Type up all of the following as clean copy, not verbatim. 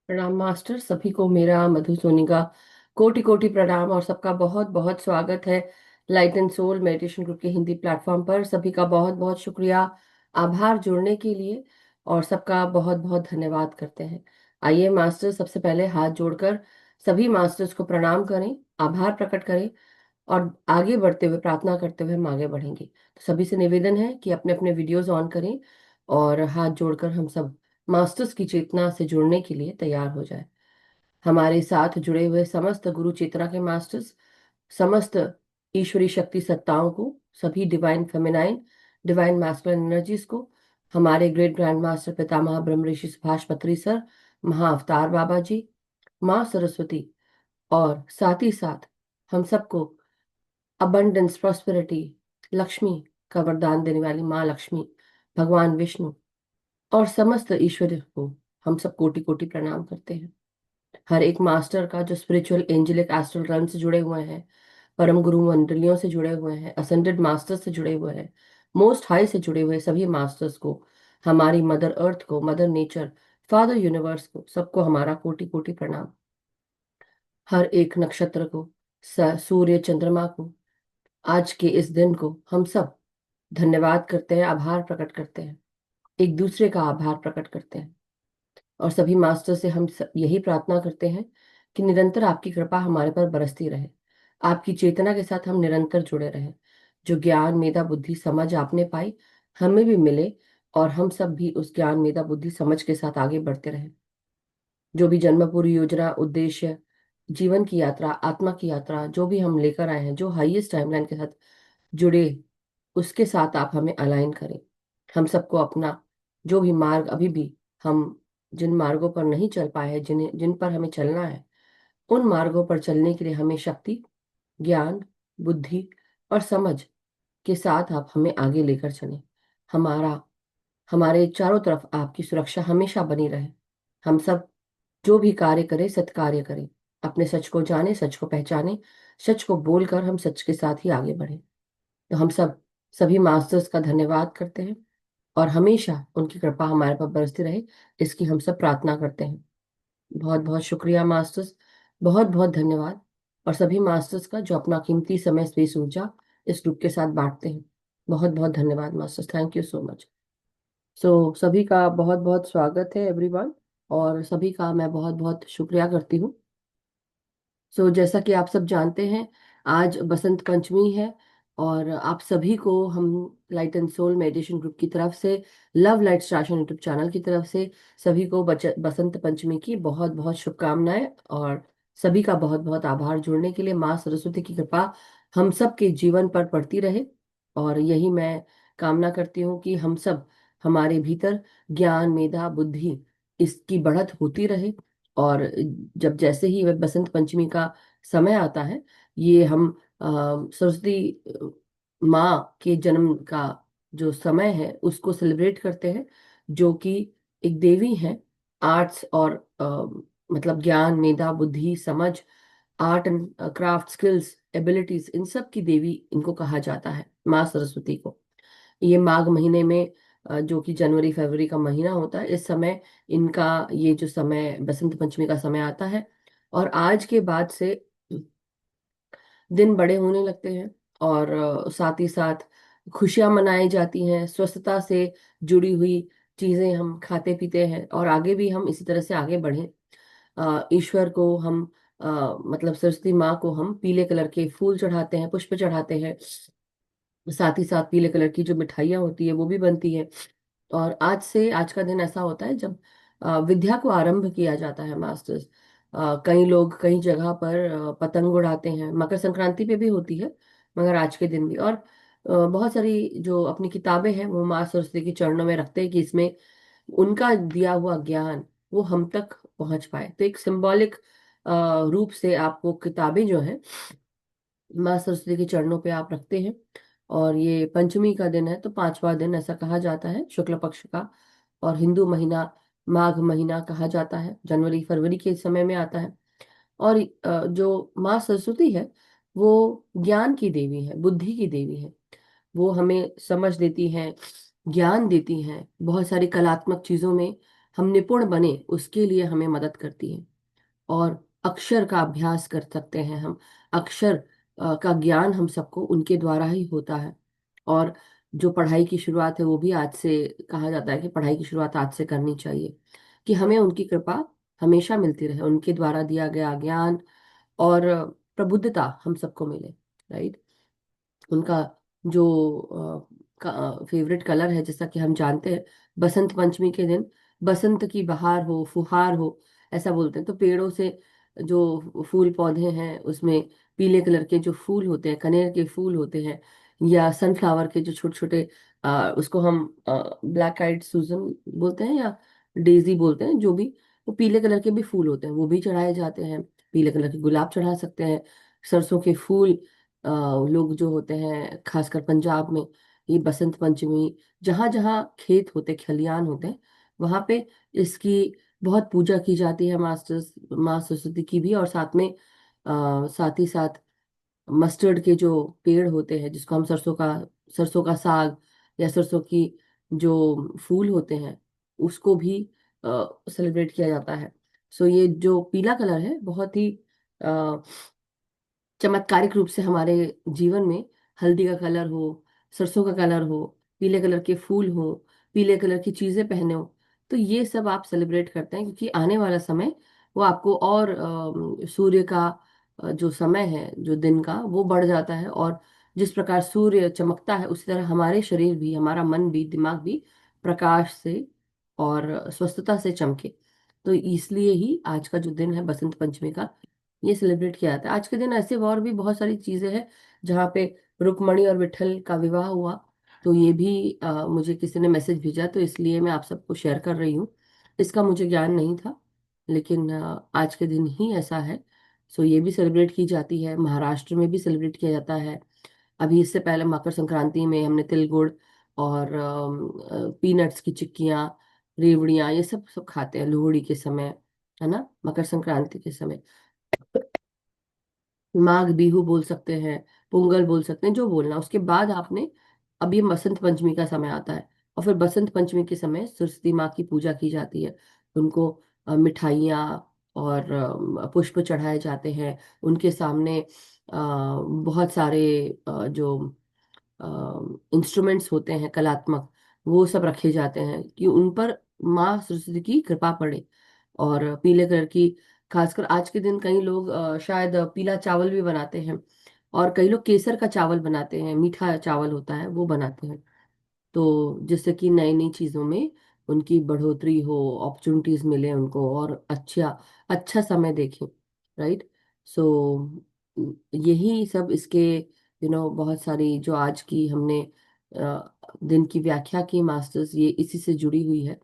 प्रणाम मास्टर। सभी को मेरा मधु सोनी का कोटि कोटि प्रणाम और सबका बहुत बहुत स्वागत है light and soul meditation group के हिंदी प्लेटफॉर्म पर। सभी का बहुत बहुत शुक्रिया, आभार जुड़ने के लिए, और सबका बहुत बहुत धन्यवाद करते हैं। आइए मास्टर, सबसे पहले हाथ जोड़कर सभी मास्टर्स को प्रणाम करें, आभार प्रकट करें, और आगे बढ़ते हुए प्रार्थना करते हुए हम आगे बढ़ेंगे। तो सभी से निवेदन है कि अपने अपने वीडियोस ऑन करें और हाथ जोड़कर हम सब मास्टर्स की चेतना से जुड़ने के लिए तैयार हो जाए। हमारे साथ जुड़े हुए समस्त गुरु चेतना के मास्टर्स, समस्त ईश्वरी शक्ति सत्ताओं को, सभी divine feminine, divine masculine energies को, हमारे ग्रेट ग्रैंड मास्टर पितामह ब्रह्म ऋषि सुभाष पत्री सर, महाअवतार बाबा जी, माँ सरस्वती, और साथ ही साथ हम सबको अबंडेंस, प्रॉस्पेरिटी, लक्ष्मी का वरदान देने वाली माँ लक्ष्मी, भगवान विष्णु और समस्त ईश्वर को हम सब कोटि कोटि प्रणाम करते हैं। हर एक मास्टर का जो स्पिरिचुअल एंजेलिक एस्ट्रल रन से जुड़े हुए हैं, परम गुरु मंडलियों से जुड़े हुए हैं, असेंडेड मास्टर्स से जुड़े हुए हैं, मोस्ट हाई से जुड़े हुए सभी मास्टर्स को, हमारी मदर अर्थ को, मदर नेचर, फादर यूनिवर्स को, सबको हमारा कोटि कोटि प्रणाम। हर एक नक्षत्र को, सूर्य चंद्रमा को, आज के इस दिन को हम सब धन्यवाद करते हैं, आभार प्रकट करते हैं, एक दूसरे का आभार प्रकट करते हैं। और सभी मास्टर से हम यही प्रार्थना करते हैं कि निरंतर आपकी कृपा हमारे पर बरसती रहे, आपकी चेतना के साथ हम निरंतर जुड़े रहें। जो ज्ञान मेधा बुद्धि समझ आपने पाई, हमें भी मिले, और हम सब भी उस ज्ञान मेधा बुद्धि समझ के साथ आगे बढ़ते रहें। जो भी जन्म पूरी योजना, उद्देश्य, जीवन की यात्रा, आत्मा की यात्रा जो भी हम लेकर आए हैं, जो हाईएस्ट टाइमलाइन के साथ जुड़े, उसके साथ आप हमें अलाइन करें। हम सबको अपना जो भी मार्ग, अभी भी हम जिन मार्गों पर नहीं चल पाए हैं, जिन पर हमें चलना है, उन मार्गों पर चलने के लिए हमें शक्ति, ज्ञान, बुद्धि और समझ के साथ आप हमें आगे लेकर चलें। हमारा हमारे चारों तरफ आपकी सुरक्षा हमेशा बनी रहे। हम सब जो भी कार्य करें, सत्कार्य करें, अपने सच को जाने, सच को पहचाने, सच को बोलकर हम सच के साथ ही आगे बढ़ें। तो हम सब सभी मास्टर्स का धन्यवाद करते हैं, और हमेशा उनकी कृपा हमारे पर बरसती रहे, इसकी हम सब प्रार्थना करते हैं। बहुत बहुत शुक्रिया मास्टर्स, बहुत बहुत धन्यवाद। और सभी मास्टर्स का जो अपना कीमती समय, स्पेस, ऊर्जा इस ग्रुप के साथ बांटते हैं, बहुत बहुत धन्यवाद masters, thank you so much. सभी का बहुत बहुत स्वागत है एवरीवन, और सभी का मैं बहुत बहुत शुक्रिया करती हूँ। जैसा कि आप सब जानते हैं, आज बसंत पंचमी है, और आप सभी को हम light and soul meditation group की तरफ से, लव लाइट स्टार्शन यूट्यूब चैनल की तरफ से सभी को बसंत पंचमी की बहुत बहुत शुभकामनाएं, और सभी का बहुत बहुत आभार जुड़ने के लिए। माँ सरस्वती की कृपा हम सब के जीवन पर पड़ती रहे, और यही मैं कामना करती हूँ कि हम सब, हमारे भीतर ज्ञान मेधा बुद्धि इसकी बढ़त होती रहे। और जब जैसे ही वह बसंत पंचमी का समय आता है, ये हम सरस्वती माँ के जन्म का जो समय है उसको सेलिब्रेट करते हैं, जो कि एक देवी है। आर्ट्स और मतलब ज्ञान मेधा बुद्धि समझ, art and craft skills abilities, इन सब की देवी इनको कहा जाता है, माँ सरस्वती को। ये माघ महीने में जो कि जनवरी फरवरी का महीना होता है, इस समय इनका ये जो समय बसंत पंचमी का समय आता है, और आज के बाद से दिन बड़े होने लगते हैं, और साथ ही साथ खुशियां मनाई जाती हैं, स्वस्थता से जुड़ी हुई चीजें हम खाते पीते हैं, और आगे भी हम इसी तरह से आगे बढ़ें। ईश्वर को हम मतलब सरस्वती माँ को हम पीले कलर के फूल चढ़ाते हैं, पुष्प चढ़ाते हैं, साथ ही साथ पीले कलर की जो मिठाइयाँ होती है वो भी बनती है। और आज का दिन ऐसा होता है जब विद्या को आरंभ किया जाता है मास्टर्स। कई लोग कई जगह पर पतंग उड़ाते हैं, मकर संक्रांति पे भी होती है, मगर आज के दिन भी। और बहुत सारी जो अपनी किताबें हैं वो माँ सरस्वती के चरणों में रखते हैं कि इसमें उनका दिया हुआ ज्ञान वो हम तक पहुंच पाए। तो एक सिंबॉलिक रूप से आपको किताबें जो है माँ सरस्वती के चरणों पे आप रखते हैं। और ये पंचमी का दिन है, तो पांचवा दिन ऐसा कहा जाता है शुक्ल पक्ष का, और हिंदू महीना माघ महीना कहा जाता है, जनवरी फरवरी के समय में आता है। और जो माँ सरस्वती है वो ज्ञान की देवी है, बुद्धि की देवी है। वो हमें समझ देती हैं, ज्ञान देती हैं बहुत सारी कलात्मक चीजों में, हम निपुण बने उसके लिए हमें मदद करती है। और अक्षर का अभ्यास कर सकते हैं हम। अक्षर का ज्ञान हम सबको उनके द्वारा ही होता है। और जो पढ़ाई की शुरुआत है वो भी आज से, कहा जाता है कि पढ़ाई की शुरुआत आज से करनी चाहिए, कि हमें उनकी कृपा हमेशा मिलती रहे, उनके द्वारा दिया गया ज्ञान और प्रबुद्धता हम सबको मिले। राइट। उनका जो फेवरेट कलर है, जैसा कि हम जानते हैं, बसंत पंचमी के दिन बसंत की बहार हो, फुहार हो, ऐसा बोलते हैं। तो पेड़ों से जो फूल पौधे हैं उसमें पीले कलर के जो फूल होते हैं, कनेर के फूल होते हैं, या सनफ्लावर के जो छोटे छोटे, उसको हम ब्लैक आइड सूजन बोलते हैं या डेजी बोलते हैं, जो भी, वो पीले कलर के भी फूल होते हैं, वो भी चढ़ाए जाते हैं। पीले कलर के गुलाब चढ़ा सकते हैं। सरसों के फूल, लोग जो होते हैं खासकर पंजाब में, ये बसंत पंचमी, जहाँ जहाँ खेत होते, खलियान होते हैं, वहां पे इसकी बहुत पूजा की जाती है, मास्टर्स माँ सरस्वती की भी। और साथ में साथ ही साथ मस्टर्ड के जो पेड़ होते हैं, जिसको हम सरसों का साग या सरसों की जो फूल होते हैं, उसको भी सेलिब्रेट किया जाता है। सो ये जो पीला कलर है बहुत ही चमत्कारिक रूप से हमारे जीवन में, हल्दी का कलर हो, सरसों का कलर हो, पीले कलर के फूल हो, पीले कलर की चीजें पहने हो, तो ये सब आप सेलिब्रेट करते हैं, क्योंकि आने वाला समय वो आपको और सूर्य का जो समय है, जो दिन का, वो बढ़ जाता है। और जिस प्रकार सूर्य चमकता है उसी तरह हमारे शरीर भी, हमारा मन भी, दिमाग भी प्रकाश से और स्वस्थता से चमके। तो इसलिए ही आज का जो दिन है बसंत पंचमी का, ये सेलिब्रेट किया जाता है। आज के दिन ऐसे और भी बहुत सारी चीजें हैं जहाँ पे रुक्मणी और विट्ठल का विवाह हुआ। तो ये भी मुझे किसी ने मैसेज भेजा, तो इसलिए मैं आप सबको शेयर कर रही हूँ। इसका मुझे ज्ञान नहीं था, लेकिन आज के दिन ही ऐसा है। सो ये भी सेलिब्रेट की जाती है, महाराष्ट्र में भी सेलिब्रेट किया जाता है। अभी इससे पहले मकर संक्रांति में हमने तिल गुड़ और पीनट्स की चिक्कियाँ, रेवड़ियाँ, ये सब सब खाते हैं लोहड़ी के समय, है ना, मकर संक्रांति के समय। माघ बिहू बोल सकते हैं, पोंगल बोल सकते हैं, जो बोलना। उसके बाद आपने, अब ये बसंत पंचमी का समय आता है, और फिर बसंत पंचमी के समय सरस्वती माँ की पूजा की जाती है। उनको मिठाइयाँ और पुष्प चढ़ाए जाते हैं। उनके सामने बहुत सारे जो इंस्ट्रूमेंट्स होते हैं कलात्मक, वो सब रखे जाते हैं कि उन पर माँ सरस्वती की कृपा पड़े। और पीले कलर की, खासकर आज के दिन कई लोग शायद पीला चावल भी बनाते हैं, और कई लोग केसर का चावल बनाते हैं, मीठा चावल होता है वो बनाते हैं। तो जिससे कि नई नई चीज़ों में उनकी बढ़ोतरी हो, अपॉर्चुनिटीज मिले उनको, और अच्छा अच्छा समय देखें। राइट। सो यही सब इसके, बहुत सारी जो आज की हमने दिन की व्याख्या की मास्टर्स, ये इसी से जुड़ी हुई है।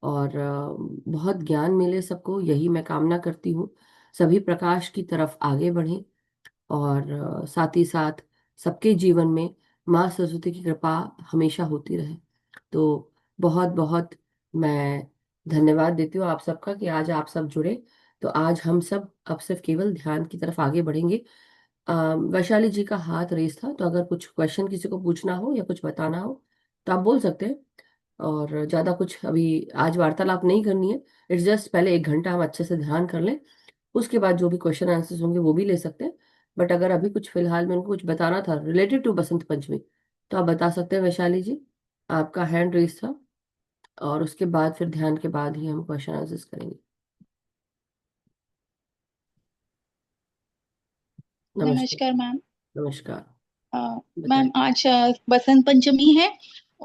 और बहुत ज्ञान मिले सबको, यही मैं कामना करती हूँ। सभी प्रकाश की तरफ आगे बढ़ें, और साथ ही साथ सबके जीवन में माँ सरस्वती की कृपा हमेशा होती रहे। तो बहुत बहुत मैं धन्यवाद देती हूँ आप सबका कि आज आप सब जुड़े। तो आज हम सब अब सिर्फ केवल ध्यान की तरफ आगे बढ़ेंगे। वैशाली जी का हाथ रेस था, तो अगर कुछ क्वेश्चन किसी को पूछना हो या कुछ बताना हो तो आप बोल सकते हैं। और ज़्यादा कुछ अभी आज वार्तालाप नहीं करनी है। इट्स जस्ट पहले 1 घंटा हम अच्छे से ध्यान कर लें, उसके बाद जो भी क्वेश्चन आंसर्स होंगे वो भी ले सकते हैं। बट अगर अभी कुछ फिलहाल में उनको कुछ बताना था रिलेटेड टू बसंत पंचमी, तो आप बता सकते हैं वैशाली जी। आपका हैंड रेस था, और उसके बाद फिर ध्यान के बाद ही हम क्वेश्चन आंसर्स करेंगे। नमस्ते। नमस्कार मैम। नमस्कार। अ, मैम बताइए। आज बसंत पंचमी है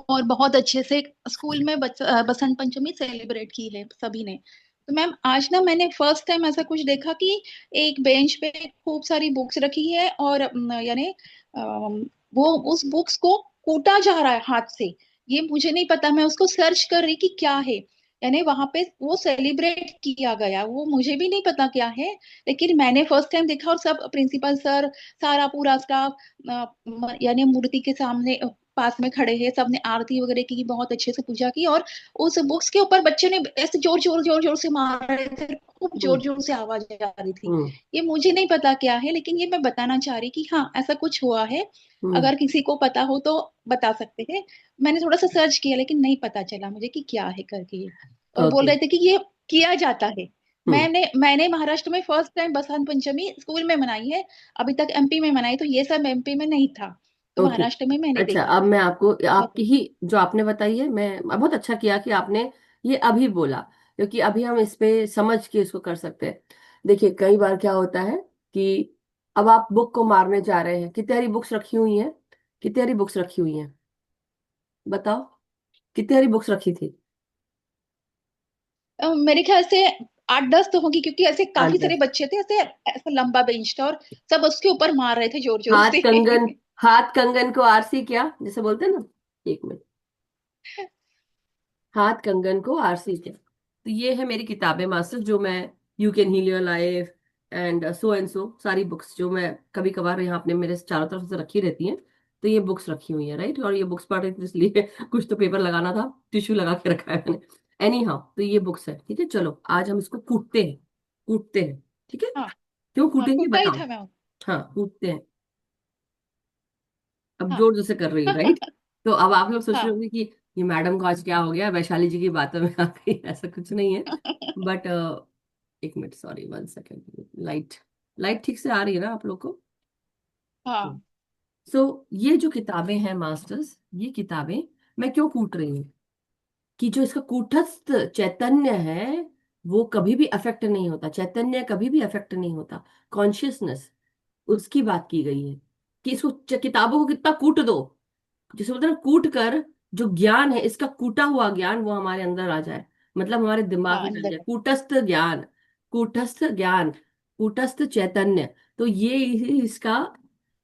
और बहुत अच्छे से स्कूल में बसंत पंचमी सेलिब्रेट की है सभी ने। तो मैम आज ना मैंने फर्स्ट टाइम ऐसा कुछ देखा कि एक बेंच पे खूब सारी बुक्स रखी है और यानी वो उस बुक्स को कूटा जा रहा है हाथ से। ये मुझे नहीं पता, मैं उसको सर्च कर रही कि क्या है। यानी वहां पे वो सेलिब्रेट किया गया, वो मुझे भी नहीं पता क्या है। लेकिन मैंने फर्स्ट टाइम देखा और सब प्रिंसिपल सर, सारा पूरा स्टाफ यानी मूर्ति के सामने पास में खड़े हैं, सबने आरती वगैरह की, बहुत अच्छे से पूजा की। और उस बुक्स के ऊपर बच्चे ने ऐसे जोर जोर जोर जोर से मार रहे थे, खूब जोर हम्म। जोर से आवाज आ रही थी। हम्म। ये मुझे नहीं पता क्या है, लेकिन ये मैं बताना चाह रही कि हाँ ऐसा कुछ हुआ है। हम्म। अगर किसी को पता हो तो बता सकते हैं। मैंने थोड़ा सा सर्च किया लेकिन नहीं पता चला मुझे कि क्या है करके ये। और बोल ओके। रहे थे कि ये किया जाता है। हम्म। मैंने मैंने महाराष्ट्र में first time Basant Panchami school में मनाई है। अभी तक एमपी में मनाई, तो ये सब एमपी में नहीं था, तो ओके। महाराष्ट्र में मैंने अच्छा, देखा। अब मैं आपको बहुत आपकी ही जो आपने बताई है, मैं बहुत अच्छा किया कि आपने ये अभी बोला, क्योंकि अभी हम इस पे समझ के इसको कर सकते हैं। देखिए, कई बार क्या होता है कि अब आप बुक को मारने जा रहे हैं। कितनी सारी बुक्स रखी हुई हैं? कितनी सारी बुक्स रखी हुई हैं? बताओ, कितनी सारी बुक्स रखी थी? मेरे ख्याल से 8-10 तो होगी, क्योंकि ऐसे काफी आठ सारे दस बच्चे थे, ऐसे ऐसा लंबा बेंच था और सब उसके ऊपर मार रहे थे जोर जोर हाथ से। कंगन, हाथ कंगन को आरसी क्या जैसे बोलते हैं ना, एक मिनट, हाथ कंगन को आरसी क्या। तो ये है मेरी किताबें मास्टर, जो मैं you can heal your life and so सारी बुक्स जो मैं कभी कभार यहाँ अपने मेरे चारों तरफ से रखी रहती हैं। तो ये बुक्स रखी हुई है, राइट। और ये बुक्स पढ़ रही थी इसलिए कुछ तो पेपर लगाना था, टिश्यू लगा के रखा है मैंने। एनी हाउ, तो ये बुक्स है, ठीक है। चलो आज हम इसको कूटते हैं, कूटते हैं, ठीक है। हाँ। क्यों हाँ, कूटेंगे कुटा ही बताओ। था मैं। हाँ, कूटते हैं। अब हाँ। जोर जोर से कर रही हूँ, राइट। तो अब आप लोग सोच रहे हाँ। होंगे कि ये मैडम को आज क्या हो गया, वैशाली जी की बातों में आ गई। ऐसा कुछ नहीं है। बट एक minute, sorry, 1 second. Light, light ठीक से आ रही है ना आप लोग को? हाँ। सो ये जो किताबें हैं मास्टर्स, ये किताबें मैं क्यों कूट रही हूँ, कि जो इसका कूटस्थ चैतन्य है वो कभी भी अफेक्ट नहीं होता। चैतन्य कभी भी अफेक्ट नहीं होता। कॉन्शियसनेस, उसकी बात की गई है कि इसको किताबों को कितना कूट दो, जिसे बोलते हैं ना, कूट कर जो ज्ञान है, इसका कूटा हुआ ज्ञान वो हमारे अंदर आ जाए, मतलब हमारे दिमाग हाँ, में डल अंदर जाए। है। कूटस्थ ज्ञान, कूटस्थ ज्ञान, कूटस्थ चैतन्य। तो ये ही इसका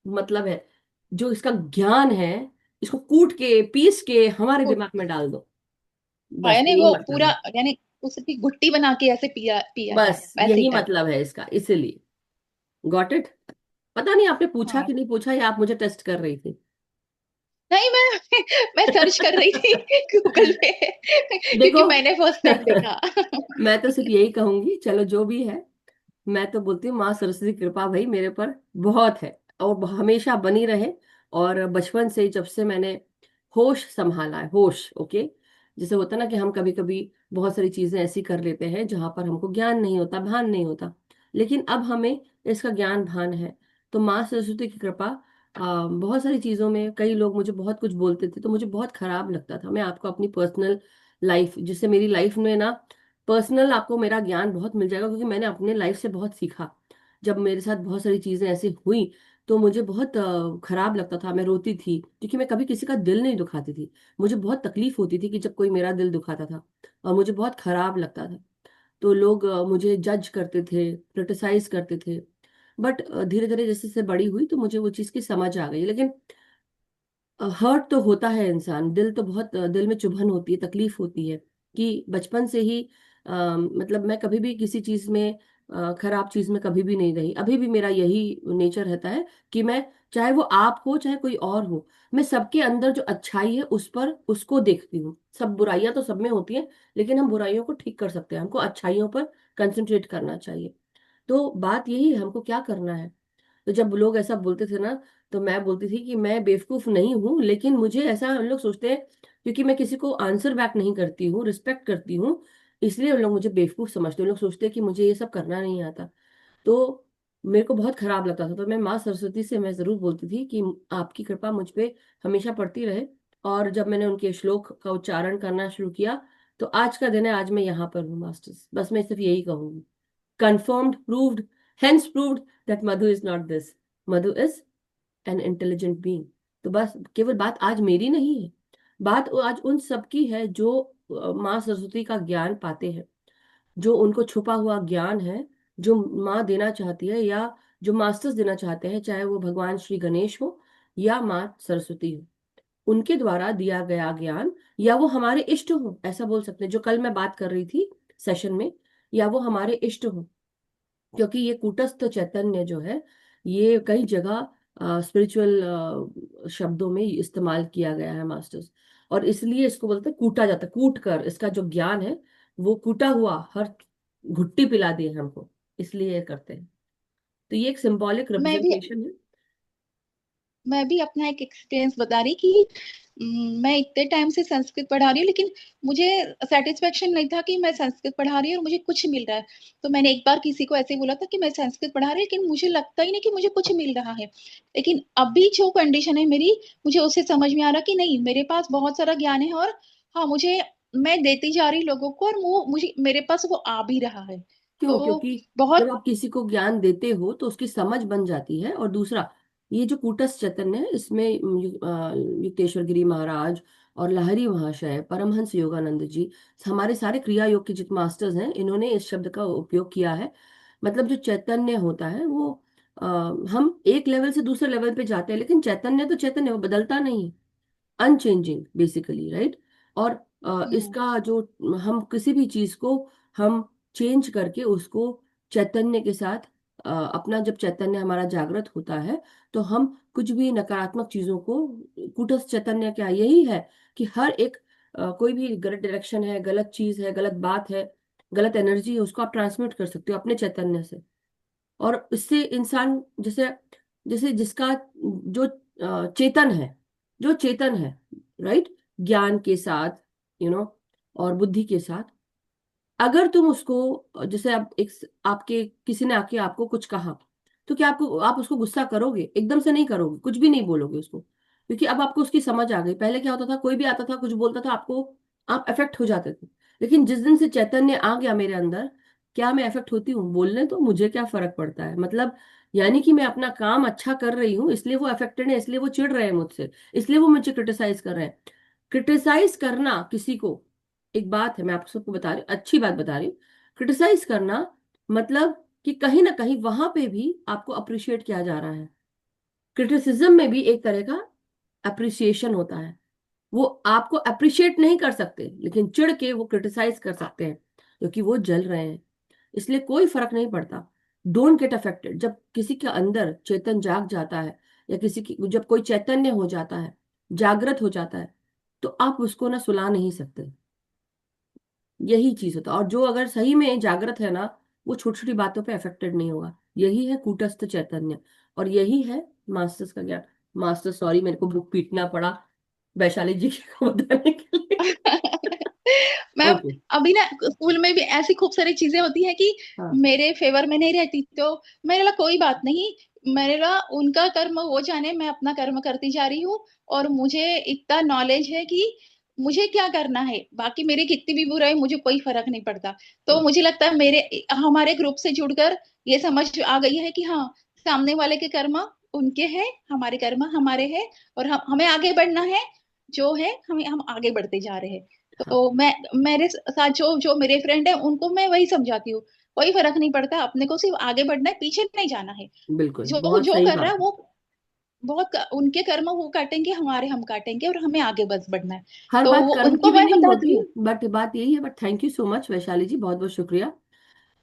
मतलब है। जो इसका ज्ञान है, इसको कूट के पीस के हमारे फूट। दिमाग में डाल दो। हाँ, बस यानी यही वो मतलब पूरा, है। यानी उसकी गुट्टी बना के ऐसे पिया पिया जाए, बस वैसे ही यही टाइप। मतलब है इसका, इसीलिए। Got it. पता नहीं आपने पूछा हाँ। कि नहीं पूछा, या आप मुझे टेस्ट कर रही थी? नहीं, मैं सर्च कर रही थी गूगल पे, देखो, क्योंकि मैंने फर्स्ट टाइम देखा। मैं तो सिर्फ यही कहूंगी, चलो जो भी है। मैं तो बोलती हूँ माँ सरस्वती की कृपा भाई मेरे पर बहुत है, और हमेशा बनी रहे। और बचपन से ही जब से मैंने होश संभाला है, होश, ओके। जैसे होता है ना कि हम कभी कभी बहुत सारी चीजें ऐसी कर लेते हैं जहां पर हमको ज्ञान नहीं होता, भान नहीं होता, लेकिन अब हमें इसका ज्ञान भान है। तो माँ सरस्वती की कृपा, बहुत सारी चीजों में कई लोग मुझे बहुत कुछ बोलते थे तो मुझे बहुत खराब लगता था। मैं आपको अपनी पर्सनल लाइफ, जिससे मेरी लाइफ में ना, पर्सनल आपको मेरा ज्ञान बहुत मिल जाएगा, क्योंकि मैंने अपने लाइफ से बहुत सीखा। जब मेरे साथ बहुत सारी चीजें ऐसी हुई तो मुझे बहुत खराब लगता था, मैं रोती थी, क्योंकि मैं कभी किसी का दिल नहीं दुखाती थी। मुझे बहुत तकलीफ होती थी कि जब कोई मेरा दिल दुखाता था, और मुझे बहुत खराब लगता था। तो लोग मुझे जज करते थे, क्रिटिसाइज करते थे। बट धीरे धीरे जैसे जैसे बड़ी हुई तो मुझे वो चीज़ की समझ आ गई। लेकिन हर्ट तो होता है इंसान, दिल तो बहुत दिल में चुभन होती है, तकलीफ होती है। कि बचपन से ही मतलब मैं कभी भी किसी चीज में, खराब चीज में कभी भी नहीं रही। अभी भी मेरा यही नेचर रहता है कि मैं, चाहे वो आप हो चाहे कोई और हो, मैं सबके अंदर जो अच्छाई है उस पर उसको देखती हूँ। सब बुराइयां तो सब में होती हैं, लेकिन हम बुराइयों को ठीक कर सकते हैं, हमको अच्छाइयों पर कंसंट्रेट करना चाहिए। तो बात यही है, हमको क्या करना है। तो जब लोग ऐसा बोलते थे ना, तो मैं बोलती थी कि मैं बेवकूफ नहीं हूँ, लेकिन मुझे ऐसा उन लोग सोचते हैं, क्योंकि मैं किसी को आंसर बैक नहीं करती हूँ, रिस्पेक्ट करती हूँ, इसलिए उन लोग मुझे बेवकूफ समझते हैं। उन लोग सोचते हैं कि मुझे ये सब करना नहीं आता। तो मेरे को बहुत खराब लगता था। तो मैं माँ सरस्वती से मैं जरूर बोलती थी कि आपकी कृपा मुझ पे हमेशा पड़ती रहे। और जब मैंने उनके श्लोक का उच्चारण करना शुरू किया, तो आज का दिन है, आज मैं यहाँ पर हूँ मास्टर्स। बस मैं सिर्फ यही कहूंगी, confirmed, proved, hence proved that Madhu is not this. Madhu is an intelligent being. तो बस केवल बात आज मेरी नहीं है, बात आज उन सबकी है जो माँ सरस्वती का ज्ञान पाते हैं, जो उनको छुपा हुआ ज्ञान है, जो माँ देना चाहती है, या जो मास्टर्स देना चाहते हैं, चाहे वो भगवान श्री गणेश हो या माँ सरस्वती हो। उनके द्वारा दिया गया ज्ञान, या वो हमारे इष्ट हो, ऐसा बोल सकते हैं, जो कल मैं बात कर रही थी सेशन में, या वो हमारे इष्ट हो। क्योंकि ये कूटस्थ चैतन्य जो है, ये कई जगह स्पिरिचुअल शब्दों में इस्तेमाल किया गया है मास्टर्स। और इसलिए इसको बोलते हैं कूटा जाता है, कूट कर इसका जो ज्ञान है वो कूटा हुआ हर घुट्टी पिला दी है हमको, इसलिए ये करते हैं। तो ये एक सिंबॉलिक मैं भी रिप्रेजेंटेशन है। मैं भी अपना एक एक्सपीरियंस बता रही कि मैं इतने टाइम से संस्कृत पढ़ा रही हूँ, लेकिन मुझे सेटिस्फेक्शन नहीं था कि मैं संस्कृत पढ़ा रही हूँ और मुझे कुछ मिल रहा है। तो मैंने एक बार किसी को ऐसे ही बोला था कि मैं संस्कृत पढ़ा रही हूँ, लेकिन मुझे लगता ही नहीं कि मुझे कुछ मिल रहा है। लेकिन अभी जो कंडीशन है मेरी, मुझे उससे समझ में आ रहा कि नहीं, मेरे पास बहुत सारा ज्ञान है, और हाँ, मुझे, मैं देती जा रही लोगों को, और वो मुझे, मेरे पास वो आ भी रहा है। क्यों? तो क्योंकि जब बहुत। आप किसी को ज्ञान देते हो तो उसकी समझ बन जाती है। और दूसरा, ये जो कूटस्थ चैतन्य है, इसमें युक्तेश्वर गिरी महाराज और लहरी महाशय, परमहंस योगानंद जी, हमारे सारे क्रिया योग के जित मास्टर्स हैं, इन्होंने इस शब्द का उपयोग किया है। मतलब जो चैतन्य होता है वो, हम एक लेवल से दूसरे लेवल पे जाते हैं, लेकिन चैतन्य तो चैतन्य, वो बदलता नहीं है, अनचेंजिंग बेसिकली, राइट। और हम्म। इसका जो, हम किसी भी चीज को हम चेंज करके उसको चैतन्य के साथ, अपना जब चैतन्य हमारा जागृत होता है तो हम कुछ भी नकारात्मक चीजों को, कुटस्थ चैतन्य क्या यही है कि हर एक, कोई भी गलत डायरेक्शन है, गलत चीज है, गलत बात है, गलत एनर्जी है, उसको आप ट्रांसमिट कर सकते हो अपने चैतन्य से। और इससे इंसान, जैसे जैसे जिसका जो चेतन है, जो चेतन है, राइट, ज्ञान के साथ, और बुद्धि के साथ, अगर तुम उसको, जैसे आप एक, आपके किसी ने आके आपको कुछ कहा, तो क्या आपको, आप उसको गुस्सा करोगे? एकदम से नहीं करोगे, कुछ भी नहीं बोलोगे उसको, क्योंकि अब आपको उसकी समझ आ गई। पहले क्या होता था, कोई भी आता था कुछ बोलता था आपको, आप अफेक्ट हो जाते थे। लेकिन जिस दिन से चैतन्य आ गया मेरे अंदर, क्या मैं अफेक्ट होती हूँ? बोलने तो मुझे क्या फर्क पड़ता है, मतलब यानी कि मैं अपना काम अच्छा कर रही हूँ, इसलिए वो अफेक्टेड है, इसलिए वो चिढ़ रहे हैं मुझसे, इसलिए वो मुझे क्रिटिसाइज कर रहे हैं। क्रिटिसाइज करना किसी को, एक बात है, मैं आप सबको बता रही हूँ, अच्छी बात बता रही हूँ। क्रिटिसाइज करना मतलब कि कहीं ना कहीं वहां पे भी आपको अप्रिशिएट किया जा रहा है। क्रिटिसिज्म में भी एक तरह का अप्रिसिएशन होता है। वो आपको अप्रिशिएट नहीं कर सकते, लेकिन चिढ़ के वो क्रिटिसाइज कर सकते हैं, क्योंकि वो जल रहे हैं। इसलिए कोई फर्क नहीं पड़ता। Don't get affected. जब किसी के अंदर चेतन जाग जाता है, या किसी की जब कोई चैतन्य हो जाता है, जागृत हो जाता है, तो आप उसको ना सुला नहीं सकते। यही चीज होता है। और जो अगर सही में जागृत है ना, वो छोटी छोटी बातों पे अफेक्टेड नहीं होगा। यही है कूटस्थ चैतन्य, और यही है मास्टर्स का ज्ञान। मास्टर, सॉरी, मेरे को बुक पीटना पड़ा वैशाली जी को बताने के लिए। Ma'am, okay. अभी ना स्कूल में भी ऐसी खूब सारी चीजें होती हैं कि हाँ। मेरे फेवर में नहीं रहती, तो मेरे लिए कोई बात नहीं। मेरे लिए उनका कर्म वो जाने, मैं अपना कर्म करती जा रही हूँ। और मुझे इतना नॉलेज है कि मुझे क्या करना है, बाकी मेरी कितनी भी बुराई, मुझे कोई फर्क नहीं पड़ता। तो हाँ। मुझे लगता है मेरे, हमारे ग्रुप से जुड़कर ये समझ आ गई है कि हाँ, सामने वाले के कर्म उनके हैं, हमारे कर्म हमारे हैं, और हम, हमें आगे बढ़ना है। जो है, हमें, हम आगे बढ़ते जा रहे हैं। हाँ। तो मैं, मेरे साथ जो जो मेरे फ्रेंड है, उनको मैं वही समझाती हूँ, कोई फर्क नहीं पड़ता, अपने को सिर्फ आगे बढ़ना है, पीछे नहीं जाना है। बिल्कुल, जो बहुत जो सही कर रहा है बात है। वो बहुत, उनके कर्म वो काटेंगे, हमारे हम काटेंगे, और हमें आगे बस बढ़ना है। हर तो बात वो कर्म की उनको भी मैं नहीं बताती होती, हूँ। बट बात यही है। But thank you so much Vaishali ji, बहुत बहुत शुक्रिया।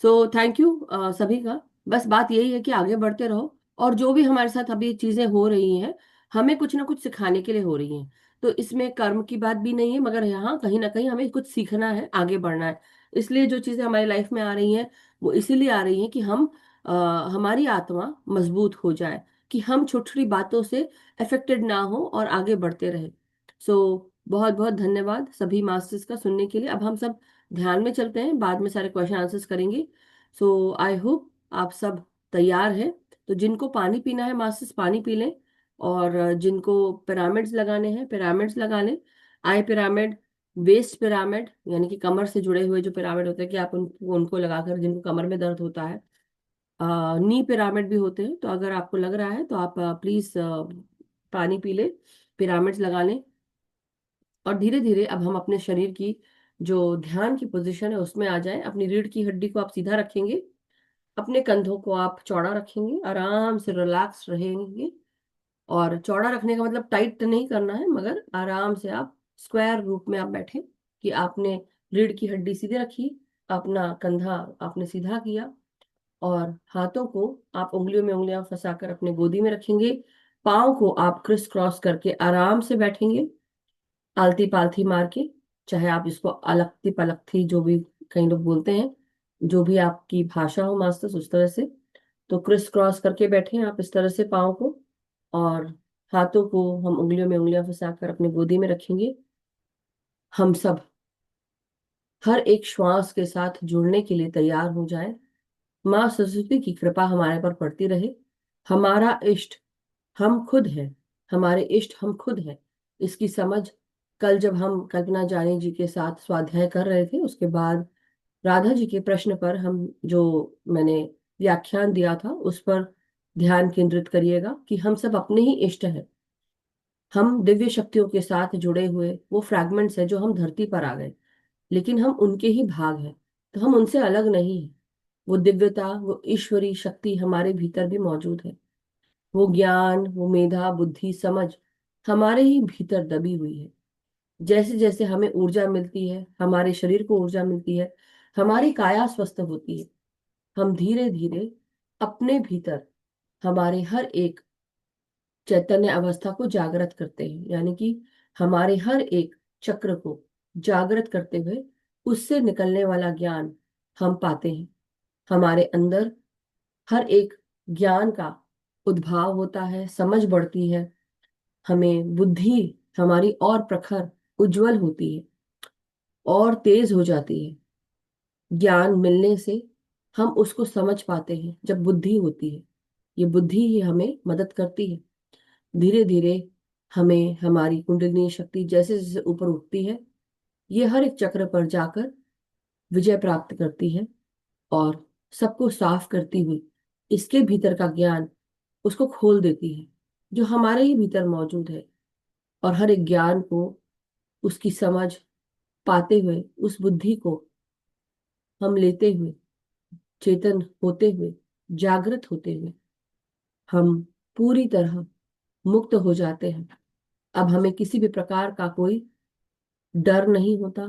सो थैंक यू सभी का। बस बात यही है कि आगे बढ़ते रहो, और जो भी हमारे साथ अभी चीजें हो रही हैं, हमें कुछ ना कुछ सिखाने के लिए हो रही हैं। तो इसमें कर्म की बात भी नहीं है, मगर यहाँ कहीं ना कहीं हमें कुछ सीखना है, आगे बढ़ना है। इसलिए जो चीजें हमारी लाइफ में आ रही हैं, वो इसीलिए आ रही हैं कि हम, अ, हमारी आत्मा मजबूत हो जाए, कि हम छोटी छोटी बातों से अफेक्टेड ना हो और आगे बढ़ते रहे। सो बहुत बहुत धन्यवाद सभी मास्टर्स का सुनने के लिए। अब हम सब ध्यान में चलते हैं, बाद में सारे क्वेश्चन आंसर्स करेंगे। सो आई होप आप सब तैयार हैं। तो जिनको पानी पीना है मास्टर्स, पानी पी लें। और जिनको पिरामिड्स लगाने हैं, पिरामिड्स लगा लें। आई पिरामिड, वेस्ट पिरामिड, यानी कि कमर से जुड़े हुए जो पिरामिड होते हैं, कि आप उनको उनको लगाकर, जिनको कमर में दर्द होता है, नी पिरामिड भी होते हैं। तो अगर आपको लग रहा है तो आप प्लीज पानी पी लें, पिरामिड्स लगा लें। और धीरे धीरे अब हम अपने शरीर की जो ध्यान की पोजीशन है उसमें आ जाएं। अपनी रीढ़ की हड्डी को आप सीधा रखेंगे, अपने कंधों को आप चौड़ा रखेंगे, आराम से रिलैक्स रहेंगे। और चौड़ा रखने का मतलब टाइट नहीं करना है, मगर आराम से आप स्क्वायर रूप में आप बैठे, कि आपने रीढ़ की हड्डी सीधे रखी, अपना कंधा आपने सीधा किया, और हाथों को आप उंगलियों में उंगलियां फंसाकर अपने गोदी में रखेंगे। पाँव को आप क्रिस क्रॉस करके आराम से बैठेंगे, आलती पालथी मार के। चाहे आप इसको अलगती पलगती, जो भी कई लोग बोलते हैं, जो भी आपकी भाषा हो मास्टर्स, उस तरह से। तो क्रिस क्रॉस करके बैठे आप इस तरह से पाँव को, और हाथों को हम उंगलियों में उंगलियां फंसाकर अपनी गोदी में रखेंगे। हम सब हर एक श्वास के साथ जुड़ने के लिए तैयार हो जाएं। माँ सरस्वती की कृपा हमारे पर पड़ती रहे। हमारा इष्ट हम खुद हैं। हमारे इष्ट हम खुद हैं, इसकी समझ कल जब हम कल्पना जानी जी के साथ स्वाध्याय कर रहे थे, उसके बाद राधा जी के प्रश्न पर हम जो मैंने व्याख्यान दिया था उस पर ध्यान केंद्रित करिएगा कि हम सब अपने ही इष्ट हैं। हम दिव्य शक्तियों के साथ जुड़े हुए वो फ्रैगमेंट्स हैं जो हम धरती पर आ गए, लेकिन हम उनके ही भाग हैं, तो हम उनसे अलग नहीं हैं। वो दिव्यता, वो ईश्वरी शक्ति हमारे भीतर भी मौजूद है। वो ज्ञान, वो मेधा, बुद्धि, समझ हमारे ही भीतर दबी हुई है। जैसे जैसे हमें ऊर्जा मिलती है, हमारे शरीर को ऊर्जा मिलती है, हमारी काया स्वस्थ होती है, हम धीरे धीरे अपने भीतर हमारे हर एक चैतन्य अवस्था को जागृत करते हैं, यानी कि हमारे हर एक चक्र को जागृत करते हुए उससे निकलने वाला ज्ञान हम पाते हैं। हमारे अंदर हर एक ज्ञान का उद्भाव होता है, समझ बढ़ती है, हमें बुद्धि हमारी और प्रखर, उज्जवल होती है और तेज हो जाती है। ज्ञान मिलने से हम उसको समझ पाते हैं जब बुद्धि होती है। ये बुद्धि ही हमें मदद करती है। धीरे धीरे हमें हमारी कुंडलिनी शक्ति जैसे जैसे ऊपर उठती है, ये हर एक चक्र पर जाकर विजय प्राप्त करती है और सबको साफ करती हुई इसके भीतर का ज्ञान उसको खोल देती है जो हमारे ही भीतर मौजूद है। और हर एक ज्ञान को, उसकी समझ पाते हुए उस बुद्धि को हम लेते हुए, चेतन होते हुए, जागृत होते हुए हम पूरी तरह मुक्त हो जाते हैं। अब हमें किसी भी प्रकार का कोई डर नहीं होता,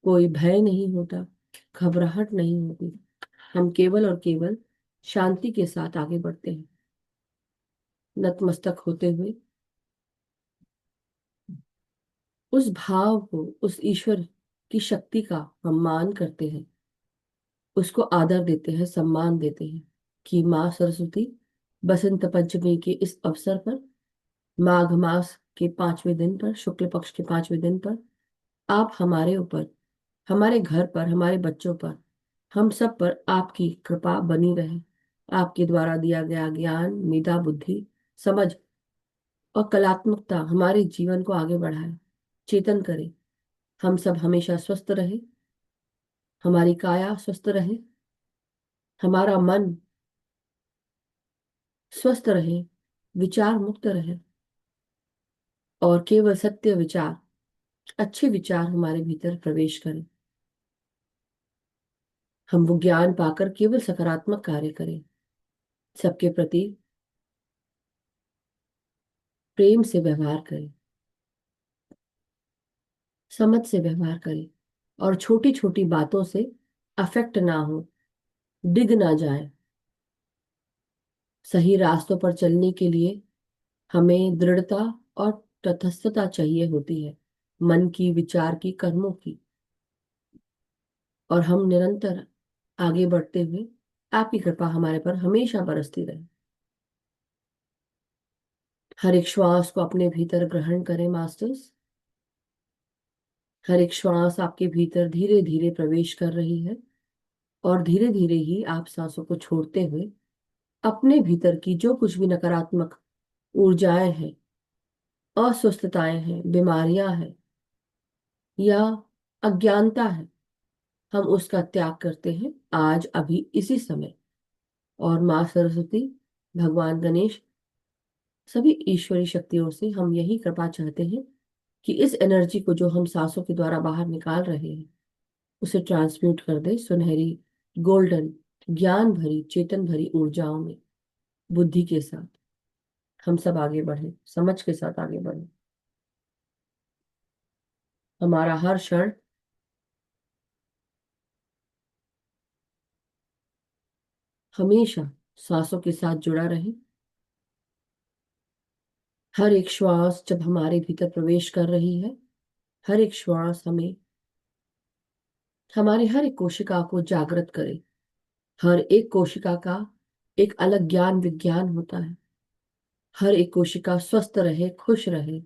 कोई भय नहीं होता, घबराहट नहीं होती। हम केवल और केवल शांति के साथ आगे बढ़ते हैं, नतमस्तक होते हुए उस भाव को, उस ईश्वर की शक्ति का हम मान करते हैं, उसको आदर देते हैं, सम्मान देते हैं कि माँ सरस्वती बसंत पंचमी के इस अवसर पर, माघ मास के 5वें दिन पर, शुक्ल पक्ष के 5वें दिन पर आप हमारे ऊपर, हमारे घर पर, हमारे बच्चों पर, हम सब पर आपकी कृपा बनी रहे। आपके द्वारा दिया गया ज्ञान, मेधा, बुद्धि, समझ और कलात्मकता हमारे जीवन को आगे बढ़ाए, चेतन करे। हम सब हमेशा स्वस्थ रहे, हमारी काया स्वस्थ रहे, हमारा मन स्वस्थ रहे, विचार मुक्त रहे और केवल सत्य विचार, अच्छे विचार हमारे भीतर प्रवेश करें। हम वो ज्ञान पाकर केवल सकारात्मक कार्य करें, सबके प्रति प्रेम से व्यवहार करें, समझ से व्यवहार करें और छोटी छोटी बातों से अफेक्ट ना हो, डिग ना जाए। सही रास्तों पर चलने के लिए हमें दृढ़ता और तटस्थता चाहिए होती है, मन की, विचार की, कर्मों की। और हम निरंतर आगे बढ़ते हुए आपकी कृपा हमारे पर हमेशा बरसती रहे। हर एक श्वास को अपने भीतर ग्रहण करें मास्टर्स। हर एक श्वास आपके भीतर धीरे धीरे प्रवेश कर रही है और धीरे धीरे ही आप सांसों को छोड़ते हुए अपने भीतर की जो कुछ भी नकारात्मक ऊर्जाएं हैं, अस्वस्थताएं हैं, बीमारियां हैं या अज्ञानता है, हम उसका त्याग करते हैं आज अभी इसी समय। और माँ सरस्वती, भगवान गणेश, सभी ईश्वरी शक्तियों से हम यही कृपा चाहते हैं कि इस एनर्जी को जो हम सांसों के द्वारा बाहर निकाल रहे हैं उसे ट्रांसम्यूट कर दे सुनहरी, गोल्डन, ज्ञान भरी, चेतन भरी ऊर्जाओं में। बुद्धि के साथ हम सब आगे बढ़े, समझ के साथ आगे बढ़े। हमारा हर क्षण हमेशा सांसों के साथ जुड़ा रहे। हर एक श्वास जब हमारे भीतर प्रवेश कर रही है, हर एक श्वास हमें हमारी हर एक कोशिका को जागृत करे। हर एक कोशिका का एक अलग ज्ञान विज्ञान होता है। हर एक कोशिका स्वस्थ रहे, खुश रहे,